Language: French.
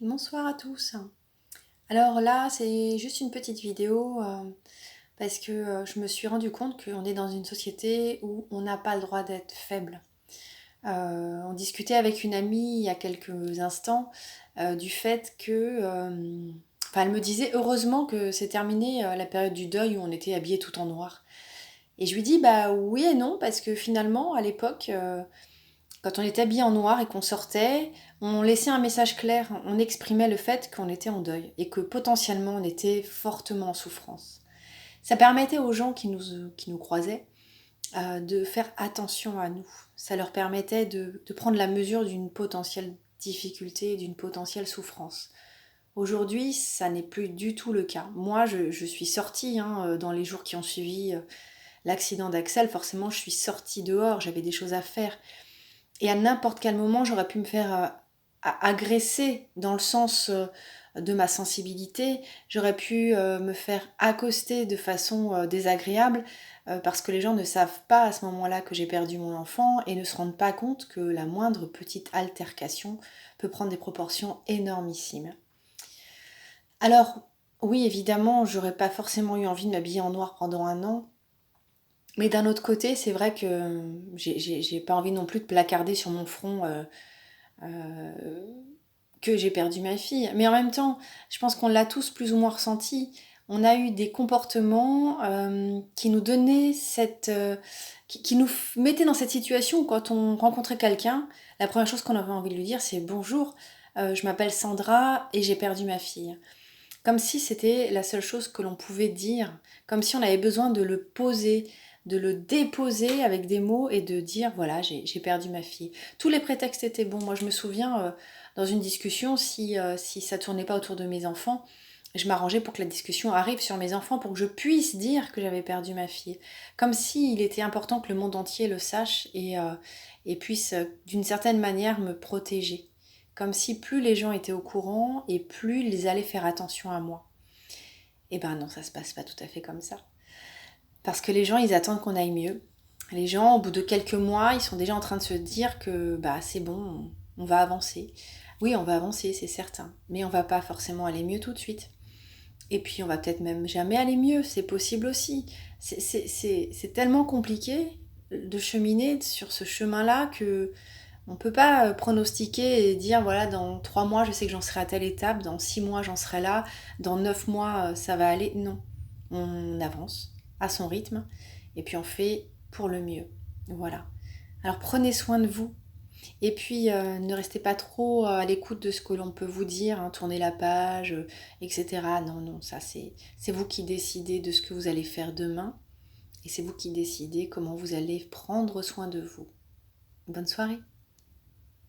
Bonsoir à tous. Alors là, c'est juste une petite vidéo parce que je me suis rendu compte qu'on est dans une société où on n'a pas le droit d'être faible. On discutait avec une amie il y a quelques instants du fait que, enfin, elle me disait heureusement que c'est terminé la période du deuil où on était habillés tout en noir. Et je lui dis bah oui et non parce que finalement à l'époque quand on était habillé en noir et qu'on sortait, on laissait un message clair, on exprimait le fait qu'on était en deuil et que potentiellement on était fortement en souffrance. Ça permettait aux gens qui nous croisaient de faire attention à nous. Ça leur permettait de prendre la mesure d'une potentielle difficulté, d'une potentielle souffrance. Aujourd'hui, ça n'est plus du tout le cas. Moi, je suis sortie dans les jours qui ont suivi l'accident d'Axel. Forcément, je suis sortie dehors, j'avais des choses à faire. Et à n'importe quel moment, j'aurais pu me faire agresser dans le sens de ma sensibilité. J'aurais pu me faire accoster de façon désagréable parce que les gens ne savent pas à ce moment-là que j'ai perdu mon enfant et ne se rendent pas compte que la moindre petite altercation peut prendre des proportions énormissimes. Alors, oui, évidemment, j'aurais pas forcément eu envie de m'habiller en noir pendant un an. Mais d'un autre côté, c'est vrai que j'ai pas envie non plus de placarder sur mon front euh, que j'ai perdu ma fille. Mais en même temps, je pense qu'on l'a tous plus ou moins ressenti. On a eu des comportements qui nous donnaient qui nous mettaient dans cette situation où quand on rencontrait quelqu'un, la première chose qu'on avait envie de lui dire, c'est bonjour, je m'appelle Sandra et j'ai perdu ma fille. Comme si c'était la seule chose que l'on pouvait dire, comme si on avait besoin de le poser, de le déposer avec des mots et de dire voilà, j'ai perdu ma fille. Tous les prétextes étaient bons. Moi, je me souviens dans une discussion, si ça tournait pas autour de mes enfants, je m'arrangeais pour que la discussion arrive sur mes enfants pour que je puisse dire que j'avais perdu ma fille. Comme s'il était important que le monde entier le sache et puisse d'une certaine manière me protéger. Comme si plus les gens étaient au courant et plus ils allaient faire attention à moi. Eh ben non, ça se passe pas tout à fait comme ça. Parce que les gens, ils attendent qu'on aille mieux. Les gens, au bout de quelques mois, ils sont déjà en train de se dire que bah c'est bon, on va avancer. Oui, on va avancer, c'est certain. Mais on va pas forcément aller mieux tout de suite. Et puis on va peut-être même jamais aller mieux, c'est possible aussi. C'est tellement compliqué de cheminer sur ce chemin-là que on peut pas pronostiquer et dire voilà dans 3 mois je sais que j'en serai à telle étape, dans 6 mois j'en serai là, dans 9 mois ça va aller. Non, on avance à son rythme et puis on fait pour le mieux. Voilà. Alors prenez soin de vous et puis ne restez pas trop à l'écoute de ce que l'on peut vous dire, hein, tournez la page, etc. Non, non, ça c'est vous qui décidez de ce que vous allez faire demain et c'est vous qui décidez comment vous allez prendre soin de vous. Bonne soirée.